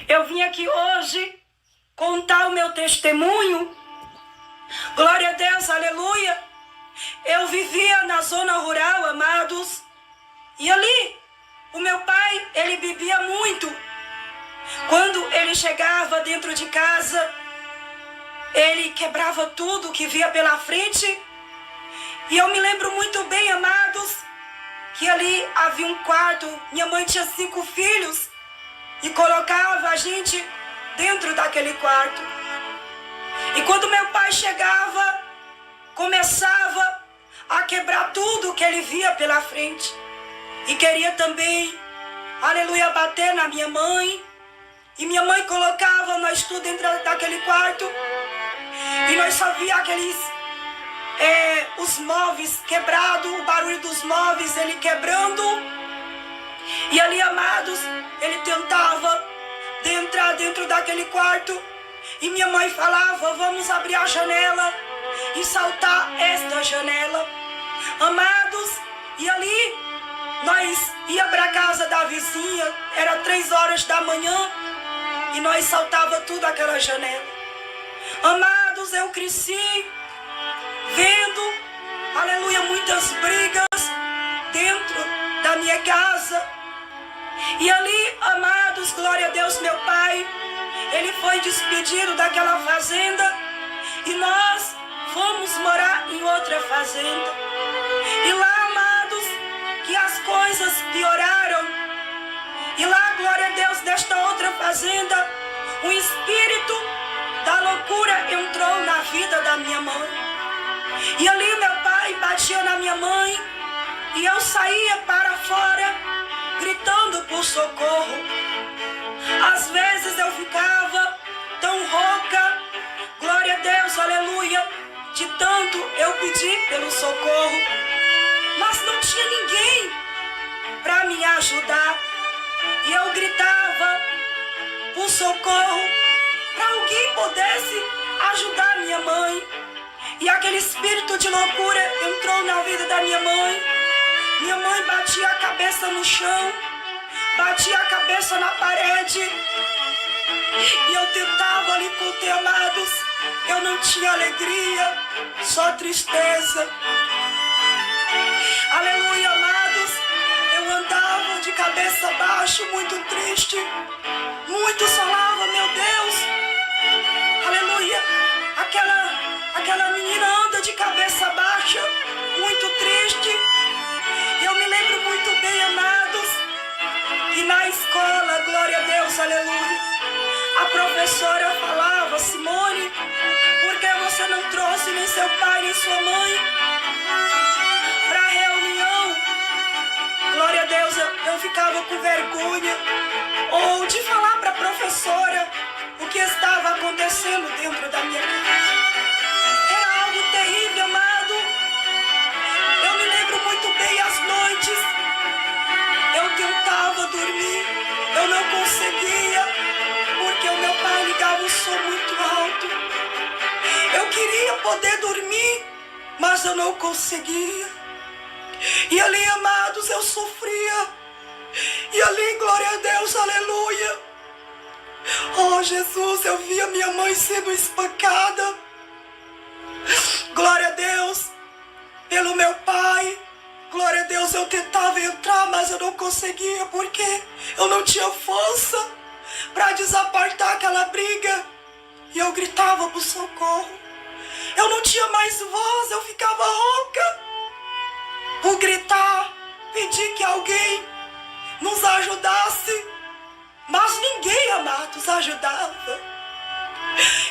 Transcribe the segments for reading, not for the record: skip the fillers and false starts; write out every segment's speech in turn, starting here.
Eu vim aqui hoje contar o meu testemunho. Glória a Deus, aleluia. Eu vivia na zona rural, amados. E ali, o meu pai, ele bebia muito. Quando ele chegava dentro de casa, ele quebrava tudo que via pela frente. E eu me lembro muito bem, amados, que ali havia um quarto. Minha mãe tinha 5 filhos e colocava a gente dentro daquele quarto. E quando meu pai chegava, começava a quebrar tudo que ele via pela frente. E queria também, aleluia, bater na minha mãe. E minha mãe colocava nós tudo dentro daquele quarto. E nós só via os móveis quebrados, o barulho dos móveis, ele quebrando. E ali, amados, ele tentava entrar dentro daquele quarto. E minha mãe falava, vamos abrir a janela e saltar esta janela. Amados, e ali nós ia para a casa da vizinha, era 3 horas da manhã, e nós saltava tudo aquela janela. Amados, eu cresci vendo, aleluia, muitas brigas dentro da minha casa. E ali, amados, glória a Deus, meu pai, ele foi despedido daquela fazenda e nós fomos morar em outra fazenda. E lá, amados, que as coisas pioraram. E lá, glória a Deus, desta outra fazenda, um espírito da loucura entrou na vida da minha mãe. E ali meu pai batia na minha mãe e eu saía para fora gritando por socorro. Às vezes eu ficava tão rouca, glória a Deus, aleluia, de tanto eu pedir pelo socorro. Mas não tinha ninguém para me ajudar. E eu gritava por socorro para alguém pudesse ajudar minha mãe. E aquele espírito de loucura entrou na vida da minha mãe. Minha mãe batia a cabeça no chão, batia a cabeça na parede. E eu tentava ali conter, amados. Eu não tinha alegria, só tristeza. Aleluia, amados. Eu andava de cabeça baixa, muito triste. Muito falava, meu Deus. Aleluia. Aquela menina anda de cabeça baixa, muito triste. E eu me lembro muito bem, amados, que na escola, glória a Deus, aleluia, a professora falava, Simone, por que você não trouxe nem seu pai nem sua mãe para a reunião? Glória a Deus, eu ficava com vergonha ou de falar para a professora o que estava acontecendo dentro da minha casa. Era algo terrível, amado. Eu me lembro muito bem as noites. Eu tentava dormir, eu não conseguia, porque o meu pai ligava o som muito alto. Eu queria poder dormir, mas eu não conseguia. E ali, amados, eu sofria. E ali, glória a Deus, aleluia. Oh, Jesus, eu via minha mãe sendo espancada. Glória a Deus, pelo meu pai. Glória a Deus, eu tentava entrar, mas eu não conseguia, porque eu não tinha força para desapartar aquela briga. E eu gritava por socorro. Eu não tinha mais voz, eu ficava rouca por gritar, pedir que alguém nos ajudasse. Mas ninguém, amados, ajudava.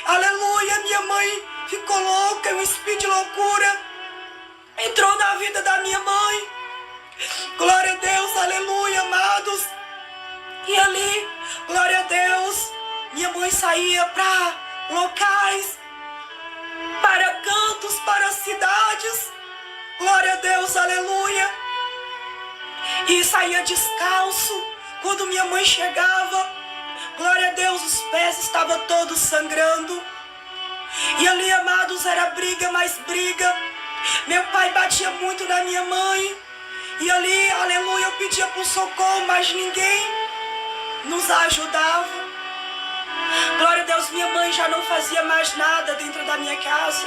Aleluia, minha mãe ficou louca, um espírito de loucura entrou na vida da minha mãe. Glória a Deus, aleluia, amados. E ali, glória a Deus, minha mãe saía para locais, para cantos, para cidades. Glória a Deus, aleluia. E saía descalço. Quando minha mãe chegava, glória a Deus, os pés estavam todos sangrando. E ali, amados, era briga, mais briga. Meu pai batia muito na minha mãe. E ali, aleluia, eu pedia por socorro, mas ninguém nos ajudava. Glória a Deus, minha mãe já não fazia mais nada dentro da minha casa.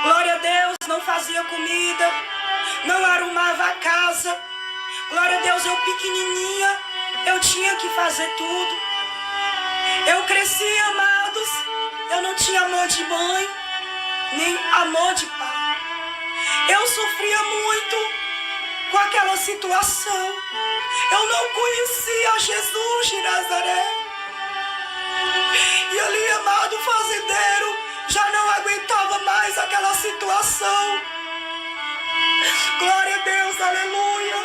Glória a Deus, não fazia comida, não arrumava a casa. Glória a Deus, eu pequenininha, eu tinha que fazer tudo. Eu cresci, amados, eu não tinha amor de mãe, nem amor de pai. Eu sofria muito com aquela situação. Eu não conhecia Jesus de Nazaré. E ali, amado fazendeiro, já não aguentava mais aquela situação. Glória a Deus, aleluia.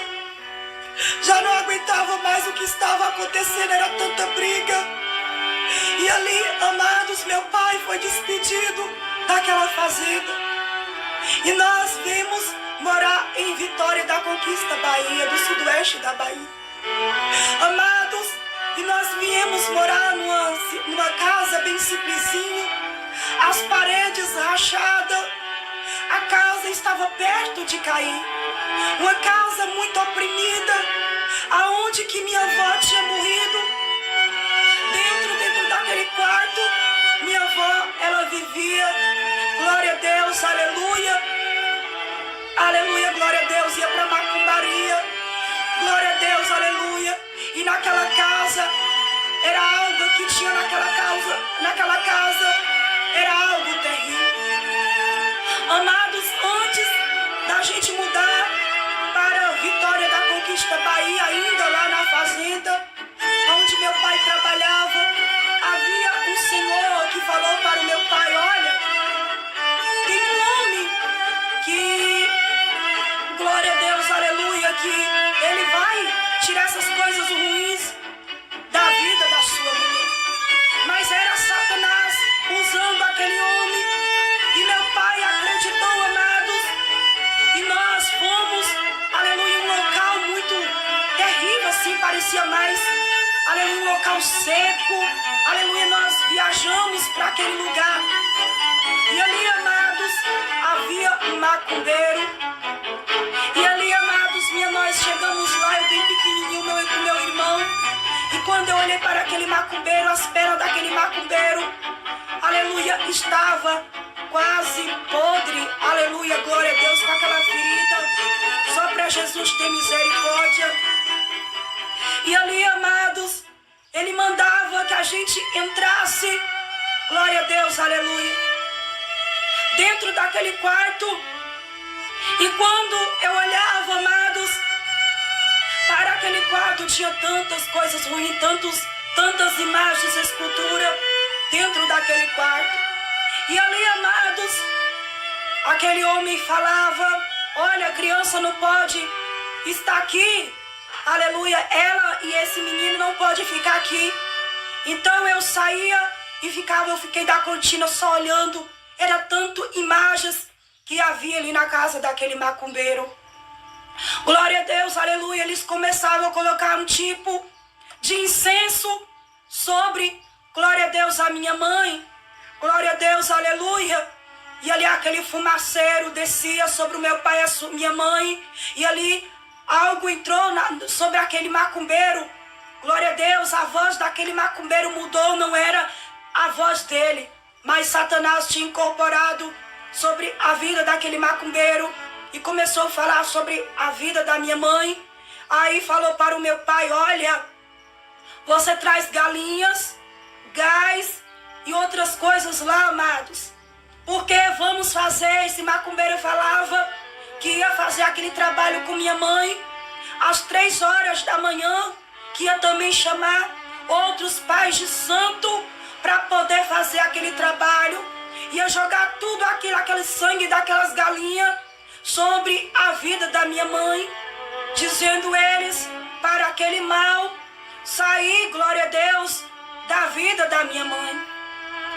Já não aguentava mais o que estava acontecendo, era tanta briga. E ali, amados, meu pai foi despedido daquela fazenda. E nós vimos morar em Vitória da Conquista, Bahia, do sudoeste da Bahia. Amados, e nós viemos morar numa casa bem simplesinha, as paredes rachadas, a casa estava perto de cair. Uma casa muito oprimida, aonde que minha avó tinha morrido. Dentro daquele quarto, minha avó, ela vivia. Glória a Deus, aleluia. Aleluia, glória a Deus, ia para macumbaria. Glória a Deus, aleluia. E naquela casa, era algo que tinha naquela casa, era algo terrível. Amados, antes da gente mudar para Vitória da Conquista, Bahia, ainda lá na fazenda, onde meu pai trabalhava, havia um senhor que falou para o meu pai: olha, tem um homem que, glória a Deus, aleluia, que ele vai tirar essas coisas ruins da vida da sua mulher. Mas era Satanás usando aquele homem. E meu pai acreditou, amados. E nós fomos, aleluia, um local muito terrível, assim, parecia mais, aleluia, um local seco. Aleluia, nós viajamos para aquele lugar. E ali, amados, havia um macumbeiro. E ali, amados, nós chegamos lá, eu bem pequenininho, meu irmão. E quando eu olhei para aquele macumbeiro, as pernas daquele macumbeiro, aleluia, estava quase podre. Aleluia, glória a Deus, com aquela ferida. Só para Jesus ter misericórdia. E ali, amados, ele mandava que a gente entrasse, glória a Deus, aleluia, dentro daquele quarto. E quando eu olhava, amados, para aquele quarto, tinha tantas coisas ruins, tantas imagens, escultura dentro daquele quarto. E ali, amados, aquele homem falava: olha, a criança não pode estar aqui. Aleluia, ela e esse menino não pode ficar aqui. Então eu saía e eu fiquei da cortina só olhando. Era tanto imagens que havia ali na casa daquele macumbeiro. Glória a Deus, aleluia. Eles começavam a colocar um tipo de incenso sobre, glória a Deus, a minha mãe. Glória a Deus, aleluia. E ali aquele fumaceiro descia sobre o meu pai e a minha mãe. E ali algo entrou sobre aquele macumbeiro. Glória a Deus, a voz daquele macumbeiro mudou, não era a voz dele, mas Satanás tinha incorporado sobre a vida daquele macumbeiro e começou a falar sobre a vida da minha mãe. Aí falou para o meu pai: olha, você traz galinhas, gás e outras coisas lá, amados, porque vamos fazer. Esse macumbeiro falava que ia fazer aquele trabalho com minha mãe às 3 horas da manhã, que ia também chamar outros pais de santo para poder fazer aquele trabalho. Ia jogar tudo aquilo, aquele sangue daquelas galinhas sobre a vida da minha mãe, dizendo eles para aquele mal sair, glória a Deus, da vida da minha mãe.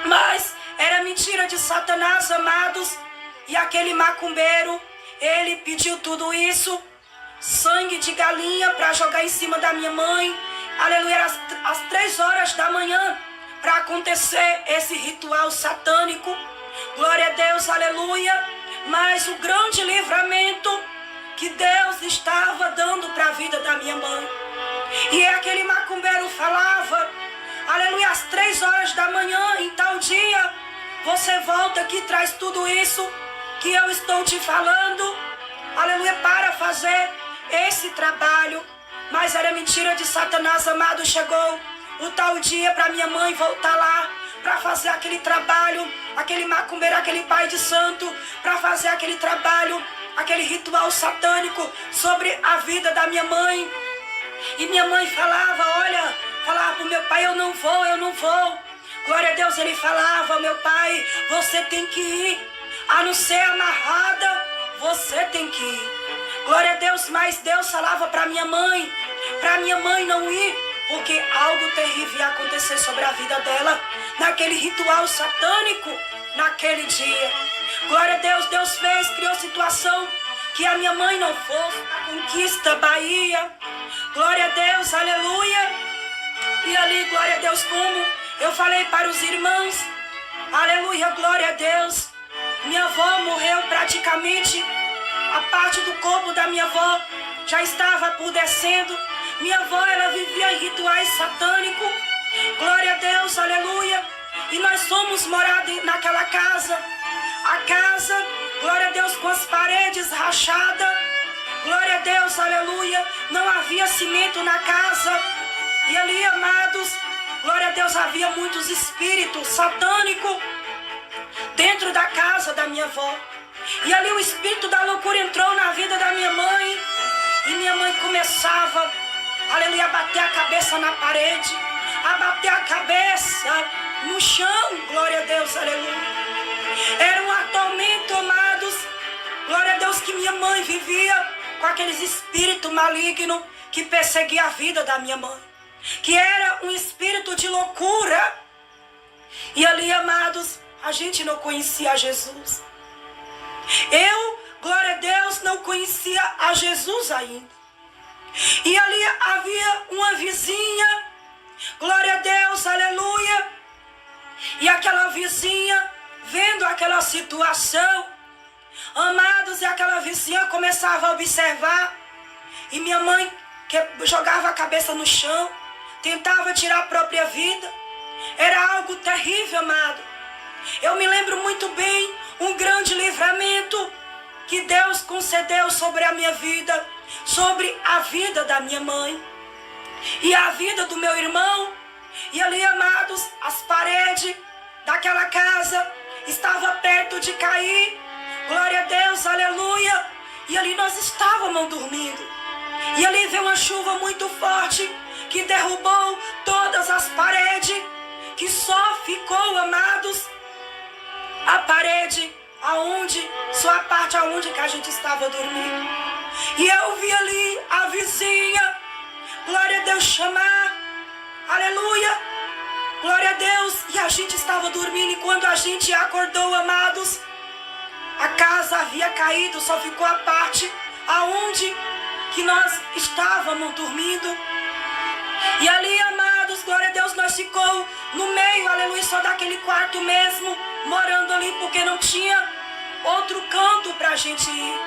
Mas era mentira de Satanás, amados. E aquele macumbeiro, ele pediu tudo isso, sangue de galinha, para jogar em cima da minha mãe. Aleluia, às 3 horas da manhã, para acontecer esse ritual satânico. Glória a Deus, aleluia. Mas o grande livramento que Deus estava dando para a vida da minha mãe. E aquele macumbeiro falava, aleluia, às 3 da manhã, em tal dia, você volta aqui e traz tudo isso que eu estou te falando, aleluia, para fazer esse trabalho. Mas era mentira de Satanás, amado. Chegou o tal dia para minha mãe voltar lá, para fazer aquele trabalho, aquele macumbeiro, aquele pai de santo, para fazer aquele trabalho, aquele ritual satânico sobre a vida da minha mãe. E minha mãe falava pro meu pai, eu não vou. Glória a Deus, ele falava, meu pai, você tem que ir, a não ser amarrada, você tem que ir. Glória a Deus, mas Deus falava para minha mãe não ir, porque algo terrível ia acontecer sobre a vida dela, naquele ritual satânico, naquele dia. Glória a Deus, Deus fez, criou situação que a minha mãe não fosse a Conquista Bahia. Glória a Deus, aleluia. E ali, glória a Deus, como eu falei para os irmãos, aleluia, glória a Deus. Minha avó morreu praticamente, a parte do corpo da minha avó já estava apodrecendo. Minha avó, ela vivia em rituais satânicos. Glória a Deus, aleluia. E nós fomos morar naquela casa. A casa, glória a Deus, com as paredes rachadas. Glória a Deus, aleluia. Não havia cimento na casa. E ali, amados, glória a Deus, havia muitos espíritos satânicos dentro da casa da minha avó. E ali o espírito da loucura entrou na vida da minha mãe. E minha mãe começava, aleluia, a bater a cabeça na parede, a bater a cabeça no chão. Glória a Deus, aleluia. Era um atormento, amados. Glória a Deus, que minha mãe vivia com aqueles espíritos malignos que perseguiam a vida da minha mãe, que era um espírito de loucura. E ali, amados, a gente não conhecia Jesus. Eu, glória a Deus, não conhecia a Jesus ainda. E ali havia uma vizinha, glória a Deus, aleluia. E aquela vizinha, vendo aquela situação, amados, e aquela vizinha começava a observar. E minha mãe jogava a cabeça no chão, tentava tirar a própria vida. Era algo terrível, amado. Eu me lembro muito bem um grande livramento que Deus concedeu sobre a minha vida, sobre a vida da minha mãe e a vida do meu irmão. E ali, amados, as paredes daquela casa estavam perto de cair. Glória a Deus, aleluia. E ali nós estávamos dormindo. E ali veio uma chuva muito forte que derrubou todas as paredes, que só ficou, amados, a parede aonde, só a parte aonde que a gente estava dormindo. E eu vi ali a vizinha, glória a Deus, chamar, aleluia, glória a Deus. E a gente estava dormindo, e quando a gente acordou, amados, a casa havia caído, só ficou a parte aonde que nós estávamos dormindo. E ali, amados, glória a Deus, nós ficou no meio, aleluia, só daquele quarto mesmo, morando ali, porque não tinha outro canto para a gente ir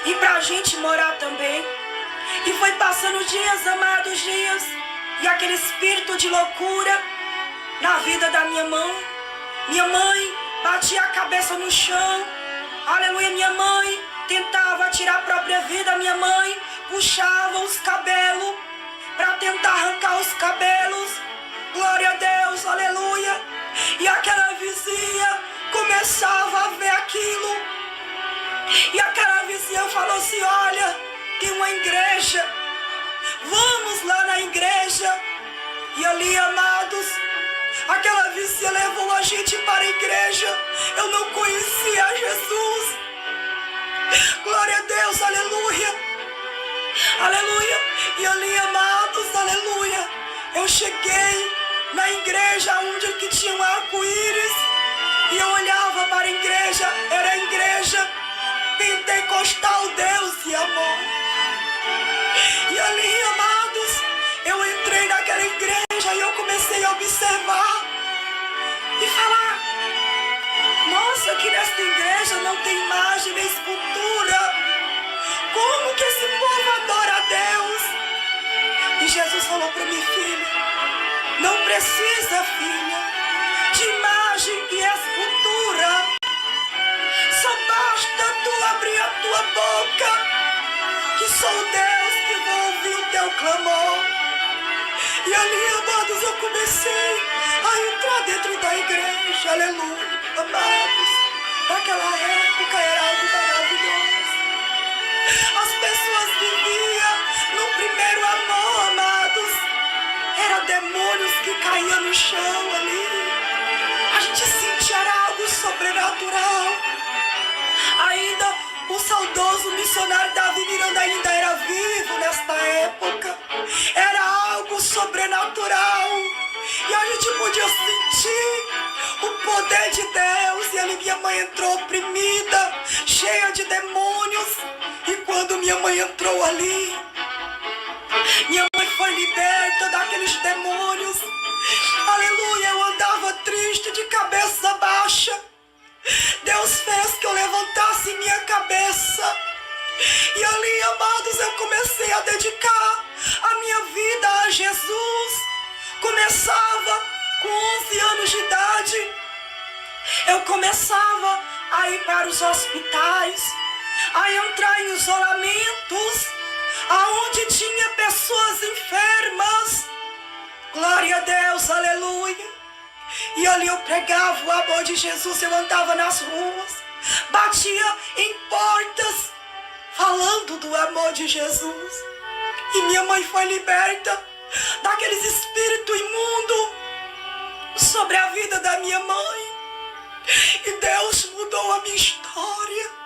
e para a gente morar também. E foi passando dias, amados, dias, e aquele espírito de loucura na vida da minha mãe. Minha mãe batia a cabeça no chão, aleluia. Minha mãe tentava tirar a própria vida. Minha mãe puxava os cabelos para tentar arrancar os cabelos. Glória a Deus, aleluia. E aquela vizinha começava a ver aquilo. E aquela vizinha falou assim: olha, tem uma igreja, vamos lá na igreja. E ali, amados, aquela vizinha levou a gente para a igreja. Eu não conhecia Jesus. Glória a Deus, aleluia, aleluia. E ali, amados, aleluia, eu cheguei na igreja onde que tinha um arco-íris, e eu olhava para a igreja, era a igreja pentecostal, Deus e amor. E ali, amados, eu entrei naquela igreja e eu comecei a observar e falar: nossa, aqui nesta igreja não tem imagem nem escultura. Como que esse povo adora a Deus? E Jesus falou para mim: filha, não precisa, filha. de imagem e escultura. Só basta tu abrir a tua boca, que sou o Deus que vou ouvir o teu clamor. E ali, amados, eu comecei a entrar dentro da igreja, aleluia, amados. Naquela época era algo maravilhoso. As pessoas viviam no primeiro amor, amados. Era demônios que caíam no chão ali. A gente sentia algo sobrenatural. Ainda o saudoso missionário Davi Miranda ainda era vivo nesta época. Era algo sobrenatural. E a gente podia sentir o poder de Deus. E ali minha mãe entrou oprimida, cheia de demônios. E quando minha mãe entrou ali, minha mãe foi liberta daqueles demônios. Aleluia, eu andava triste, de cabeça baixa. Deus fez que eu levantasse minha cabeça. E ali, amados, eu comecei a dedicar a minha vida a Jesus. Começava com 11 anos de idade. Eu começava a ir para os hospitais, a entrar em isolamentos, aonde tinha pessoas enfermas. Glória a Deus, aleluia. E ali eu pregava o amor de Jesus. Eu andava nas ruas, batia em portas, falando do amor de Jesus. E minha mãe foi liberta daqueles espíritos imundos sobre a vida da minha mãe. E Deus mudou a minha história.